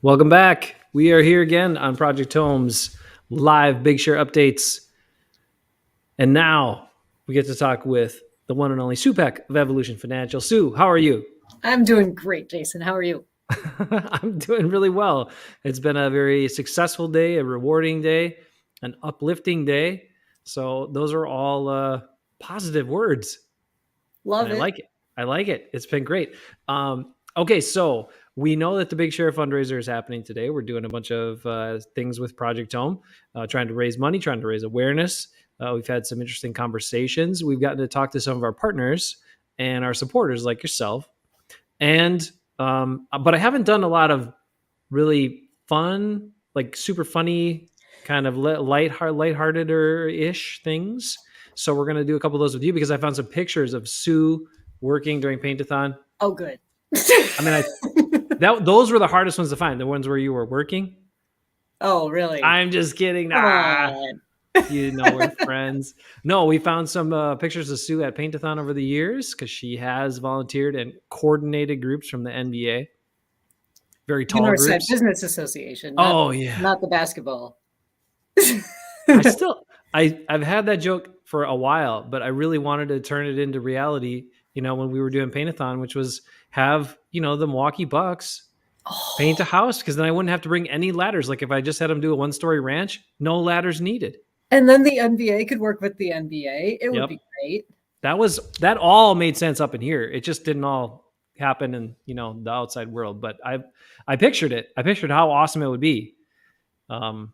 Welcome back. We are here again on Project Home's live Big Share updates. And now we get to talk with the one and only Sue Peck of Evolution Financial. Sue, how are you? I'm doing great, Jason. How are you? I'm doing really well. It's been a very successful day, a rewarding day, an uplifting day. So those are all positive words. And Love I it. like it. I like it. It's been great. Okay, so we know that the Big Share fundraiser is happening today. We're doing a bunch of things with Project Home, trying to raise money, trying to raise awareness. We've had some interesting conversations. We've gotten to talk to some of our partners and our supporters, like yourself. And but I haven't done a lot of really fun, like super funny, kind of lighthearted ish things. So we're gonna do a couple of those with you because I found some pictures of Sue working during Paint-a-thon. Oh, good. I mean, I that those were the hardest ones to find. The ones where you were working. Oh, really? I'm just kidding. Come Nah, on. you know we're friends. No, we found some pictures of Sue at Paint-a-thon over the years because she has volunteered and coordinated groups from the NBA. Very The tall Northside groups. Business Association, not Oh yeah, not the basketball. I still I've had that joke for a while, but I really wanted to turn it into reality. You know, when we were doing Paint-a-thon, which was have the Milwaukee Bucks paint a Oh, house because then I wouldn't have to bring any ladders. Like if I just had them do a one-story ranch, no ladders needed. and then the NBA could work with the NBA. It would Yep, be great. that all made sense up in here. It just didn't all happen in the outside world. But I pictured it. I pictured how awesome it would be. Um,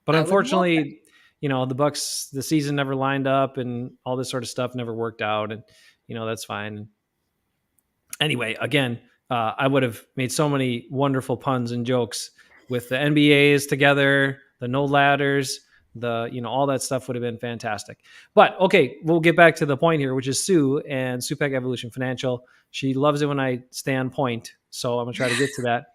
but I would love that. unfortunately, the Bucks, the season never lined up, and all this sort of stuff never worked out, and that's fine. Anyway, again, I would have made so many wonderful puns and jokes with the NBAs together, the no ladders, the all that stuff would have been fantastic. But okay, we'll get back to the point here, which is Sue and Supec Evolution Financial. She loves it when I stay on point, so I'm gonna try to get to that.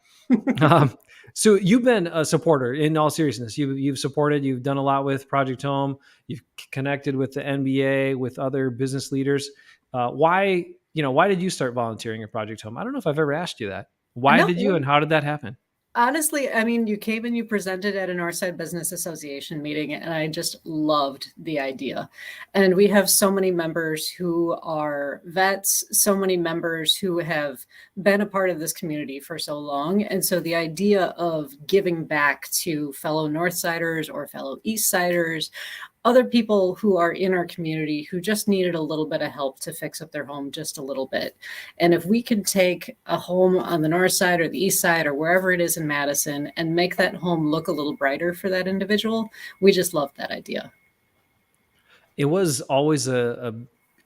Um, so you've been a supporter in all seriousness. You've supported. You've done a lot with Project Home. You've connected with the NBA, with other business leaders. Why did you start volunteering at Project Home? I don't know if I've ever asked you that. Why No, did you, and how did that happen? honestly, I mean, you came and you presented at a Northside Business Association meeting, and I just loved the idea. And we have so many members who are vets, so many members who have been a part of this community for so long. And so the idea of giving back to fellow Northsiders or fellow Eastsiders, other people who are in our community who just needed a little bit of help to fix up their home just a little bit. And if we could take a home on the north side or the east side or wherever it is in Madison and make that home look a little brighter for that individual, we just loved that idea. It was always a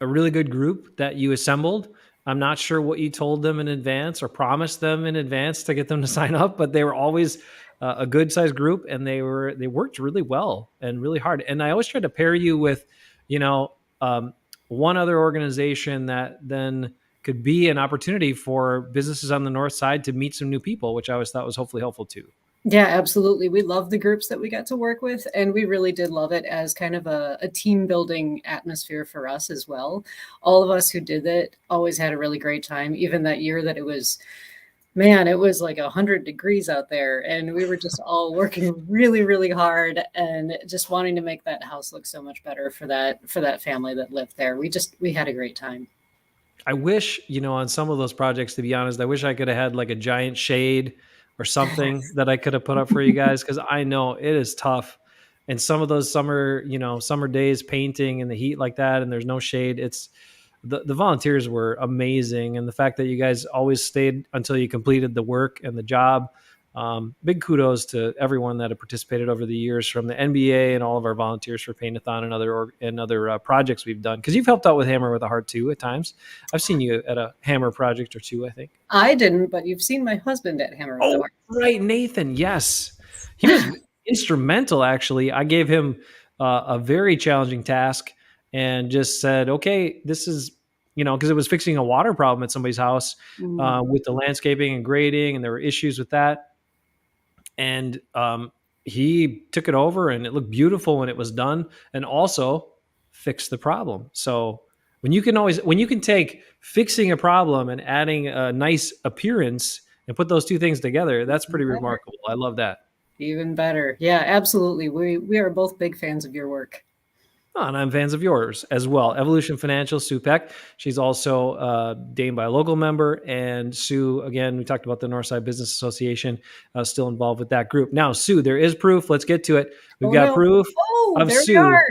really good group that you assembled. I'm not sure what you told them in advance or promised them in advance to get them to sign up, but they were always a good sized group, and they worked really well and really hard. And I always tried to pair you with, you know, um, one other organization that then could be an opportunity for businesses on the north side to meet some new people, which I always thought was hopefully helpful too. Yeah, absolutely. We love the groups that we got to work with, and we really did love it as kind of a team building atmosphere for us as well. All of us who did it always had a really great time, even that year that it was, man, it was like 100 degrees out there, and we were just all working really, really hard and just wanting to make that house look so much better for that family that lived there. We had a great time. I wish, on some of those projects, to be honest, I wish I could have had like a giant shade or something that I could have put up for you guys, because I know it is tough. And some of those summer days painting in the heat like that, and there's no shade. It's the volunteers were amazing, and the fact that you guys always stayed until you completed the work and the job. Big kudos to everyone that have participated over the years, from the NBA and all of our volunteers for Paint-a-thon and other projects we've done. Because you've helped out with Hammer with a Heart too at times. I've seen you at a Hammer project or two, I think. I didn't, but you've seen my husband at Hammer with the Oh, Heart. right, Nathan. Yes, he was instrumental. Actually, I gave him a very challenging task and just said, "Okay, this is." Because it was fixing a water problem at somebody's house Mm. with the landscaping and grading, and there were issues with that. And he took it over, and it looked beautiful when it was done, and also fixed the problem. So when you can take fixing a problem and adding a nice appearance and put those two things together. That's pretty Even better. remarkable. I love that. Even better. Yeah, absolutely. We are both big fans of your work. Oh, and I'm fans of yours as well. Evolution Financial, Sue Peck. She's also Dame by a local member. And Sue, again, we talked about the Northside Business Association, still involved with that group. Now, Sue, there is proof. Let's get to it. We've Oh, got no. proof Oh, of there we Sue are.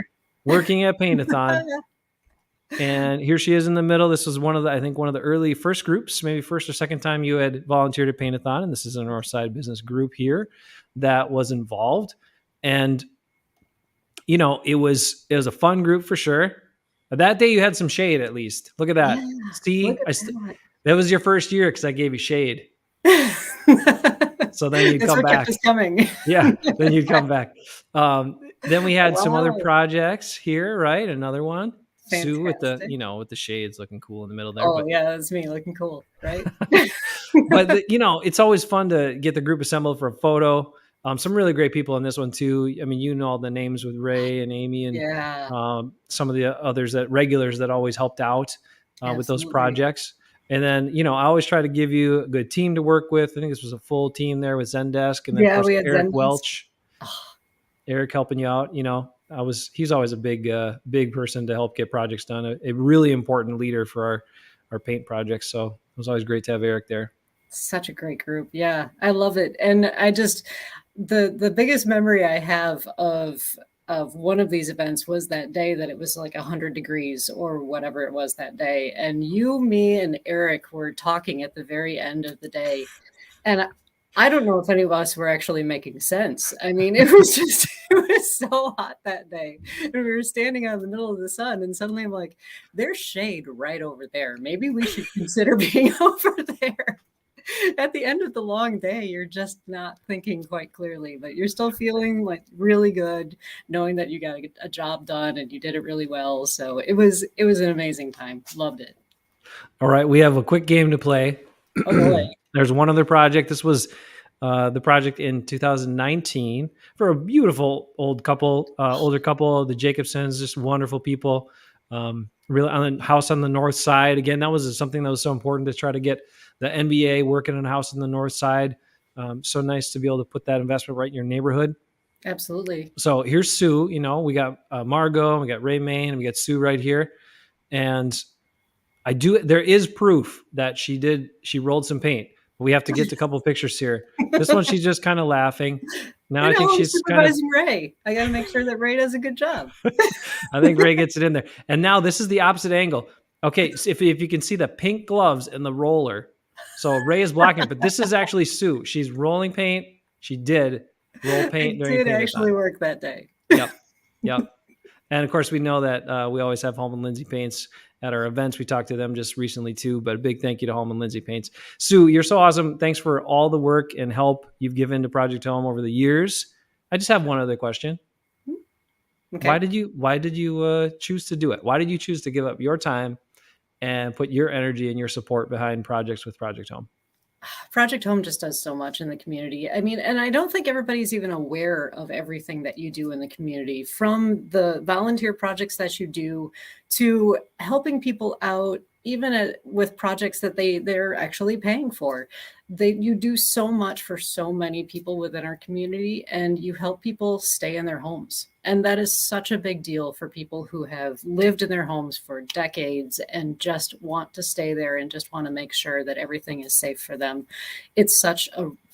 working at Paint-a-thon. And here she is in the middle. This was one of the early first groups, maybe first or second time you had volunteered at Paint-a-thon. And this is a Northside business group here that was involved. And it was a fun group for sure. That day you had some shade at least. Look at that. Yeah, See, look at that was your first year because I gave you shade. that. So then you'd That's come what kept back. us coming. Yeah, then you'd come back. Then we had some other Wow. projects here, right? Another one. Sue with the Fantastic. with the shades looking cool in the middle there. Oh, But yeah, that's me looking cool, right? but it's always fun to get the group assembled for a photo. Some really great people in this one too. I mean, all the names with Ray and Amy and Yeah, some of the others regulars that always helped out with those absolutely. projects. And then, I always try to give you a good team to work with. I think this was a full team there with Zendesk, and then of course we had Eric Zendesk. Welch, Oh, Eric helping you out. He's always a big person to help get projects done. A really important leader for our paint projects. So it was always great to have Eric there. such a great group. Yeah, I love it. And I just the biggest memory I have of one of these events was that day that it was like 100 degrees or whatever it was that day, and you, me, and Eric were talking at the very end of the day, and I don't know if any of us were actually making sense. I mean, it was so hot that day, and we were standing out in the middle of the sun, and suddenly I'm like, there's shade right over there. Maybe we should consider being over there. At the end of the long day, you're just not thinking quite clearly, but you're still feeling like really good, knowing that you got a job done and you did it really well. So it was an amazing time. Loved it. All right, we have a quick game to play. Oh boy. There's one other project. This was the project in 2019 for a beautiful older couple, the Jacobsons, just wonderful people. Really on the house on the north side. Again, that was something that was so important to try to get the NBA working on a house on the north side. So nice to be able to put that investment right in your neighborhood. Absolutely. So here's Sue. We got Margot, we got Ray Main, and we got Sue right here. And there is proof that she rolled some paint. We have to get to a couple of pictures here. This one, she's just kind of laughing. Now I think she's supervising Ray. I got to make sure that Ray does a good job. I think Ray gets it in there. And now this is the opposite angle. Okay, so if you can see the pink gloves and the roller. So Ray is blocking, but this is actually Sue. She's rolling paint. She did roll paint during It did actually work that day. Yep. And of course, we know that we always have Home and Lindsay Paints at our events. We talked to them just recently too, but a big thank you to Home and Lindsay Paints. Sue, you're so awesome. Thanks for all the work and help you've given to Project Home over the years. I just have one other question. Okay. Why did you choose to do it? Why did you choose to give up your time and put your energy and your support behind projects with Project Home? Project Home just does so much in the community. I mean, and I don't think everybody's even aware of everything that you do in the community, from the volunteer projects that you do to helping people out, even with projects that they're actually paying for. You do so much for so many people within our community, and you help people stay in their homes. And that is such a big deal for people who have lived in their homes for decades and just want to stay there and just want to make sure that everything is safe for them. It's such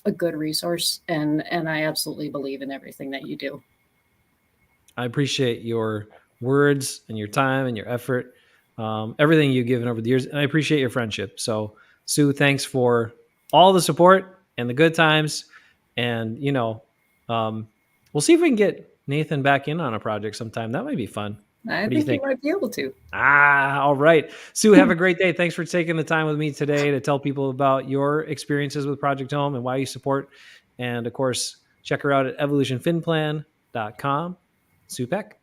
a good resource, and I absolutely believe in everything that you do. I appreciate your words and your time and your effort, everything you've given over the years, and I appreciate your friendship. So, Sue, thanks for all the support and the good times. And, we'll see if we can get Nathan back in on a project sometime. That might be fun. I think you might be able to. All right. Sue, have a great day. Thanks for taking the time with me today to tell people about your experiences with Project Home and why you support. And, of course, check her out at evolutionfinplan.com. Sue Peck.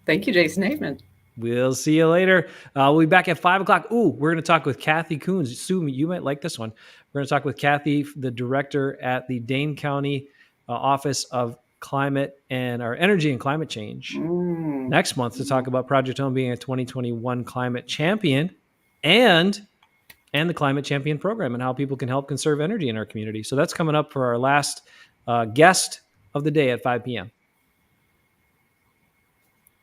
Thank you, Jason Haveman. We'll see you later. We'll be back at 5 o'clock. Ooh, we're going to talk with Kathy Coons. Sue, you might like this one. We're going to talk with Kathy, the director at the Dane County Office of Climate and our Energy and Climate Change next month to talk about Project Home being a 2021 climate champion. And and the Climate Champion program and how people can help conserve energy in our community. So that's coming up for our last guest of the day at 5 p.m.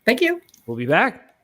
Thank you. We'll be back.